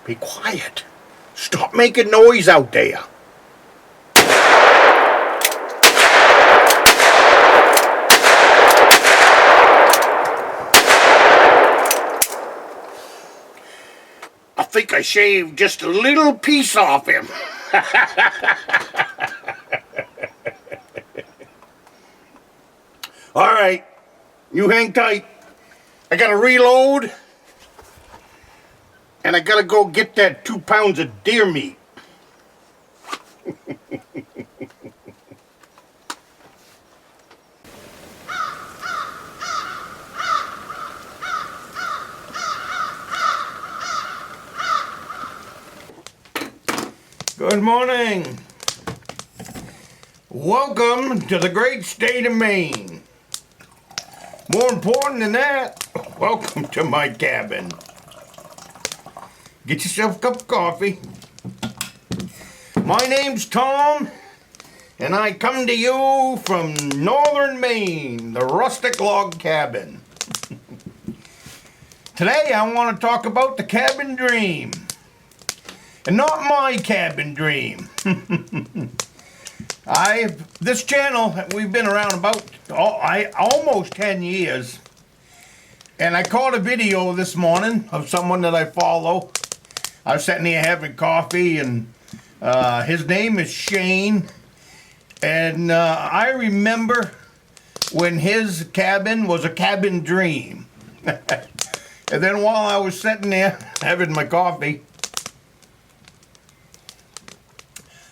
Be quiet. Stop making noise out there. I think I shaved just a little piece off him. All right, you hang tight. I gotta reload, and I gotta go get that 2 pounds of deer meat. Good morning. Welcome to the great state of Maine. More important than that, welcome to my cabin. Get yourself a cup of coffee. My name's Tom, and I come to you from Northern Maine, the Rustic log cabin. Today I want to talk about the cabin dream. And not my cabin dream. This channel, we've been around about almost 10 years. And I caught a video this morning of someone that I follow. I was sitting here having coffee, and his name is Shane. And I remember when his cabin was a cabin dream. And then while I was sitting there having my coffee,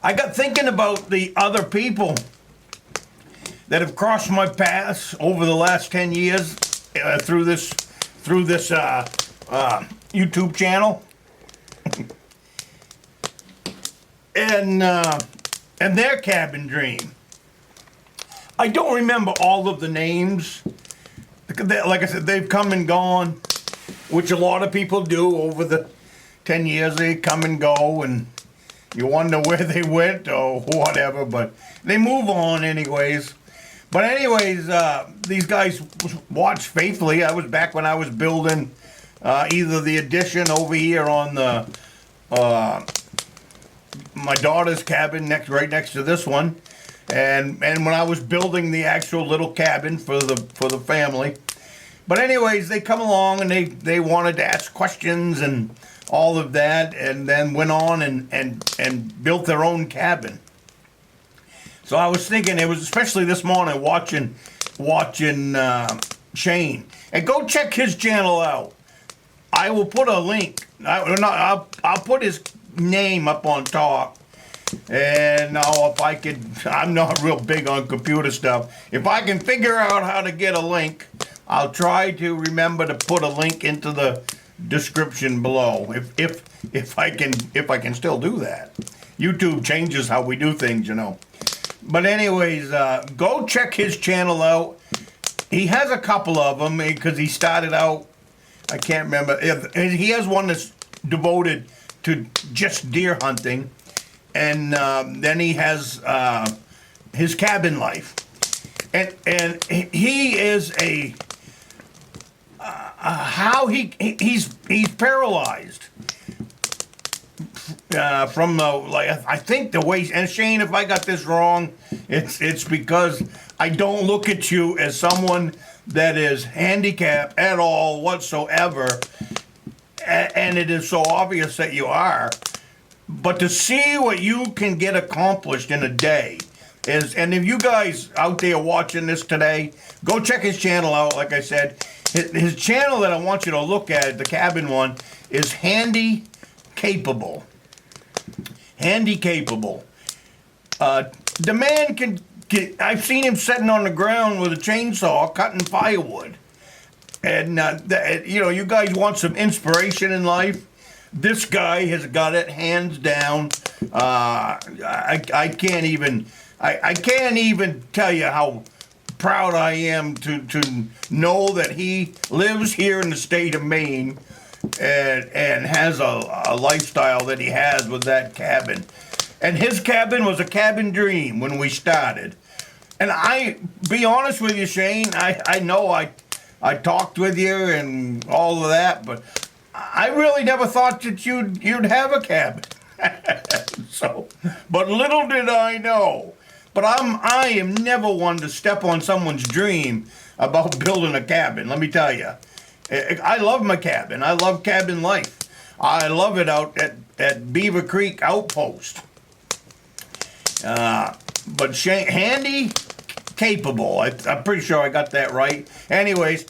I got thinking about the other people that have crossed my paths over the last 10 years through this YouTube channel, and their cabin dream. I don't remember all of the names. Like I said, they've come and gone, which a lot of people do over the 10 years. They come and go, and you wonder where they went or whatever, but they move on anyways. But anyways, these guys watch faithfully. I was back when I was building either the addition over here on the my daughter's cabin right next to this one, and when I was building the actual little cabin for the family. But anyways, they come along and they wanted to ask questions and all of that, and then went on and built their own cabin. So I was thinking, it was especially this morning watching Shane, and go check his channel out. I will put a link. I'll put his name up on top. And now if I could, I'm not real big on computer stuff. If I can figure out how to get a link, I'll try to remember to put a link into the description below, if I can still do that. YouTube changes how we do things, you know. But anyways, go check his channel out. He has a couple of them because he started out, I can't remember. He has one that's devoted to just deer hunting, and then he has his cabin life, and he is a how he's paralyzed from the, I think the way, and Shane, if I got this wrong, it's because I don't look at you as someone that is handicapped at all whatsoever, and it is so obvious that you are. But to see what you can get accomplished in a day is, and if you guys out there watching this today, go check his channel out. Like I said, his channel that I want you to look at, the cabin one, is Handy Capable. Handy Capable. The man can I've seen him sitting on the ground with a chainsaw cutting firewood. And, you know, you guys want some inspiration in life? This guy has got it hands down. I can't even tell you how proud I am to know that he lives here in the state of Maine and has a lifestyle that he has with that cabin. And his cabin was a cabin dream when we started. And I, be honest with you, Shane, I know I talked with you and all of that, but I really never thought that you'd have a cabin. So, but little did I know. But I am never one to step on someone's dream about building a cabin. Let me tell you, I love my cabin. I love cabin life. I love it out at Beaver Creek Outpost. But handy, capable. I'm pretty sure I got that right. Anyways,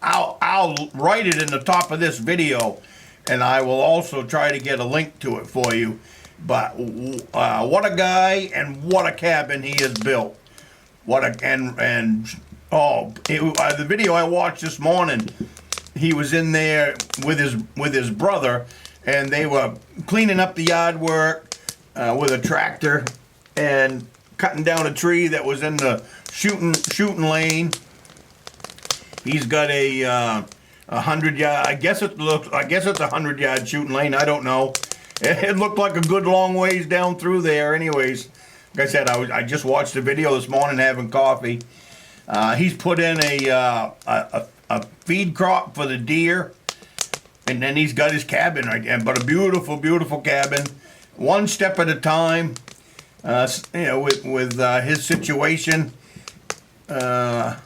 I'll write it in the top of this video, and I will also try to get a link to it for you. But what a guy, and what a cabin he has built. The video I watched this morning, he was in there with his brother, and they were cleaning up the yard work with a tractor and cutting down a tree that was in the shooting lane. He's got a 100-yard. I guess it's a 100-yard shooting lane. I don't know. It looked like a good long ways down through there. Anyways, like I said, I just watched the video this morning having coffee. He's put in a feed crop for the deer, and then he's got his cabin right there. But a beautiful, beautiful cabin, one step at a time. With his situation, can't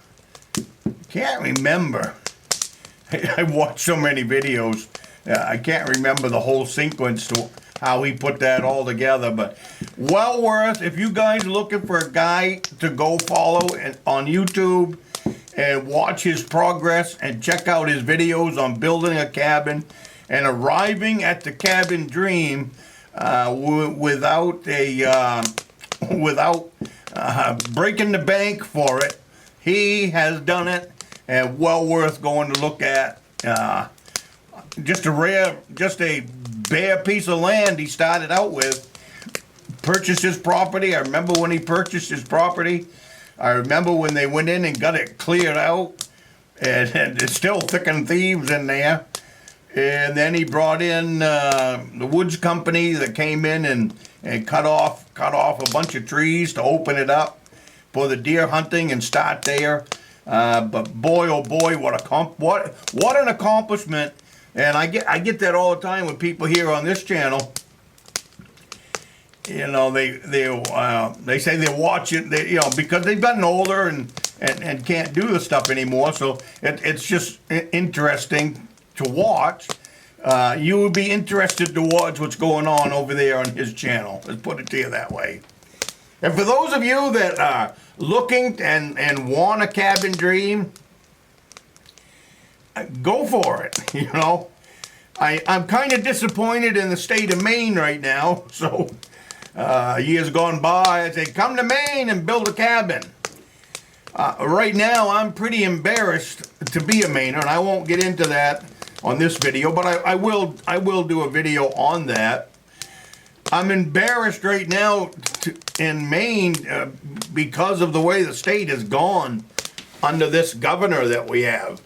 remember. I watched so many videos. I can't remember the whole sequence to how he put that all together, but well worth. If you guys are looking for a guy to go follow on YouTube and watch his progress and check out his videos on building a cabin and arriving at the cabin dream without breaking the bank for it, he has done it, and well worth going to look at. Just a bare piece of land he started out with. Purchased his property. I remember when he purchased his property. I remember when they went in and got it cleared out, and it's still thick and thieves in there. And then he brought in the woods company that came in and cut off a bunch of trees to open it up for the deer hunting and start there. But boy, oh boy, what an accomplishment! And I get that all the time with people here on this channel. You know, they say they watch it, because they've gotten older and can't do the stuff anymore. So it's just interesting to watch. You would be interested to watch what's going on over there on his channel. Let's put it to you that way. And for those of you that are looking and want a cabin dream, go for it. I'm kind of disappointed in the state of Maine right now. So years gone by, I say, come to Maine and build a cabin. Right now, I'm pretty embarrassed to be a Mainer, and I won't get into that on this video, but I will do a video on that. I'm embarrassed right now in Maine because of the way the state has gone under this governor that we have.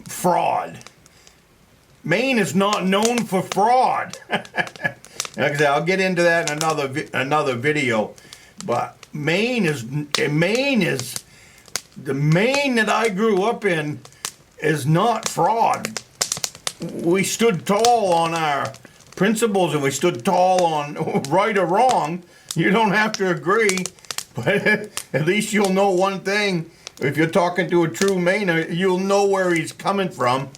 Fraud. Maine is not known for fraud. Like I said, I'll get into that in another video. But Maine is the Maine that I grew up in is not fraud. We stood tall on our principles, and we stood tall on right or wrong. You don't have to agree, but at least you'll know one thing. If you're talking to a true Mainer, you'll know where he's coming from.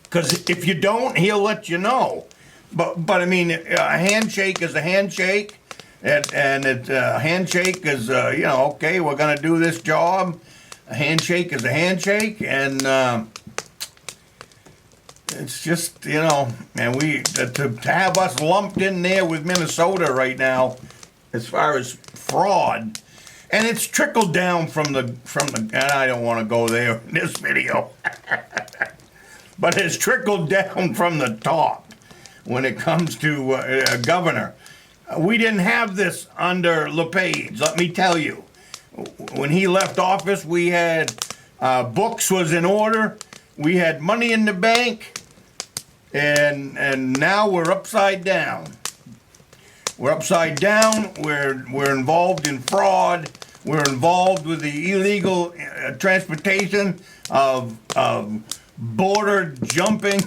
Because if you don't, he'll let you know. But I mean, a handshake is a handshake, and a handshake is okay, we're gonna do this job. A handshake is a handshake, and it's just and we to have us lumped in there with Minnesota right now, as far as fraud. And it's trickled down from the, and I don't want to go there in this video, but it's trickled down from the top when it comes to a governor. We didn't have this under LePage, let me tell you. When he left office, we had books was in order, we had money in the bank, and now we're upside down. We're upside down. We're involved in fraud. We're involved with the illegal transportation of border jumping,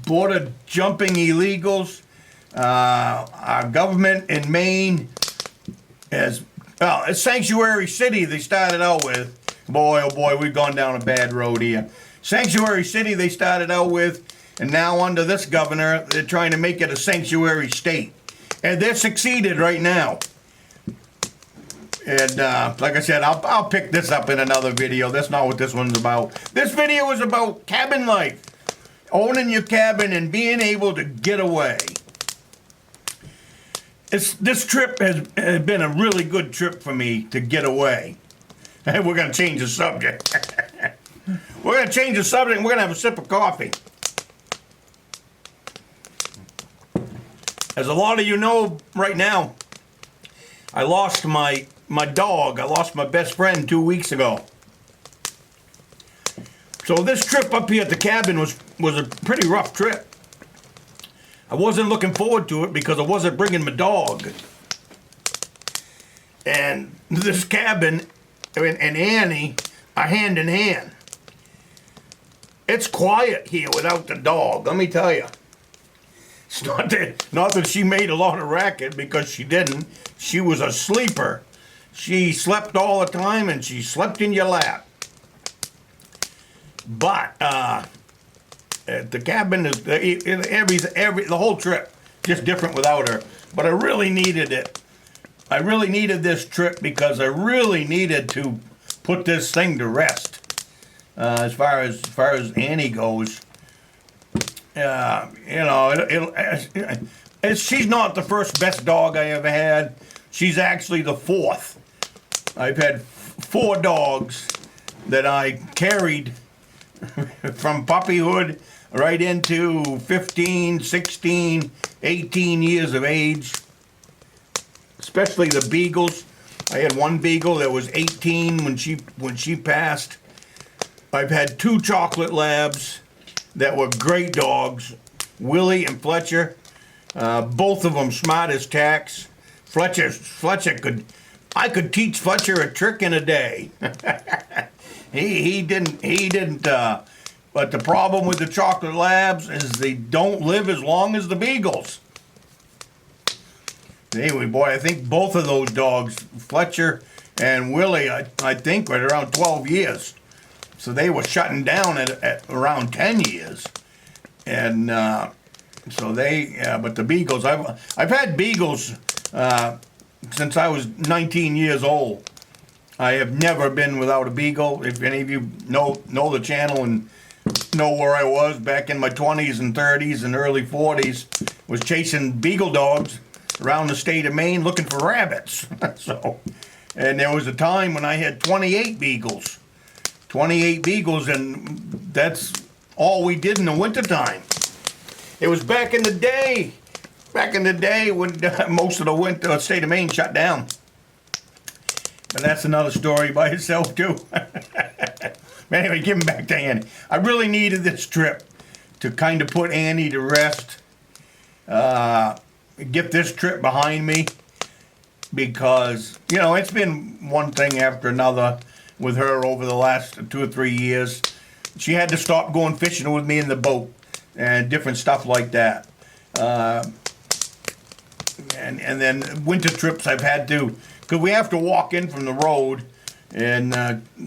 border jumping illegals. Our government in Maine has, well, it's Sanctuary City they started out with. Boy, oh boy, we've gone down a bad road here. Sanctuary City they started out with, and now under this governor, they're trying to make it a sanctuary state. And they're succeeded right now. And like I said, I'll pick this up in another video. That's not what this one's about. This video is about cabin life. Owning your cabin and being able to get away. This trip has been a really good trip for me to get away. And we're going to change the subject. We're going to change the subject and we're going to have a sip of coffee. As a lot of you know right now, I lost my dog. I lost my best friend 2 weeks ago. So this trip up here at the cabin was a pretty rough trip. I wasn't looking forward to it because I wasn't bringing my dog. And this cabin and Annie are hand in hand. It's quiet here without the dog, let me tell you. It's not that she made a lot of racket, because she didn't. She was a sleeper. She slept all the time and she slept in your lap. But the cabin is the whole trip just different without her. But I really needed it. I really needed this trip because I really needed to put this thing to rest. As far as Annie goes, you know, she's not the first best dog I ever had. She's actually the fourth. I've had 4 dogs that I carried from puppyhood right into 15, 16, 18 years of age. Especially the beagles. I had one beagle that was 18 when she passed. I've had 2 chocolate labs that were great dogs, Willie and Fletcher. Both of them smart as tacks. I could teach Fletcher a trick in a day. he didn't. But the problem with the chocolate labs is they don't live as long as the beagles. Anyway, boy, I think both of those dogs, Fletcher and Willie, I think were around 12 years. So they were shutting down at around 10 years. And so but the beagles, I've had beagles since I was 19 years old. I have never been without a beagle. If any of you know the channel and know where I was back in my 20s and 30s and early 40s, was chasing beagle dogs around the state of Maine looking for rabbits. And there was a time when I had 28 beagles. 28 beagles, and that's all we did in the wintertime. It was back in the day when most of the state of Maine shut down. But that's another story by itself too. But anyway, getting back to Annie. I really needed this trip to kind of put Annie to rest. Get this trip behind me. Because, you know, it's been one thing after another with her over the last 2 or 3 years. She had to stop going fishing with me in the boat and different stuff like that. And then winter trips I've had to, because we have to walk in from the road, and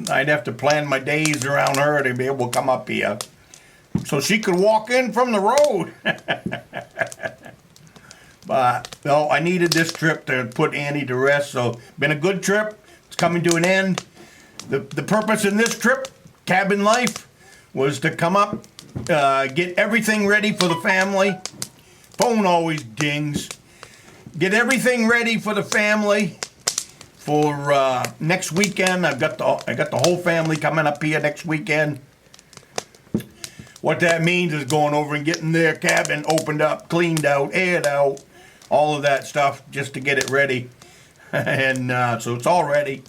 I'd have to plan my days around her to be able to come up here. So she could walk in from the road. But no, I needed this trip to put Annie to rest, so been a good trip. It's coming to an end. The purpose in this trip, cabin life, was to come up, get everything ready for the family. Phone always dings. Get everything ready for the family for next weekend. I got the whole family coming up here next weekend. What that means is going over and getting their cabin opened up, cleaned out, aired out, all of that stuff just to get it ready. And so it's all ready.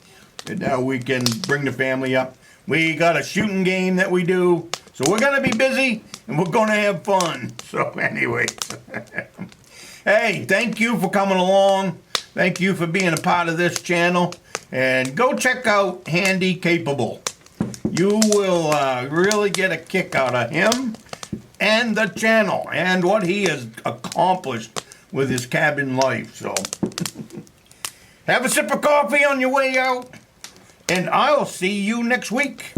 And now we can bring the family up. We got a shooting game that we do. So we're going to be busy and we're going to have fun. So anyway. Hey, thank you for coming along. Thank you for being a part of this channel. And go check out Handy Capable. You will really get a kick out of him and the channel and what he has accomplished with his cabin life. So have a sip of coffee on your way out, and I'll see you next week.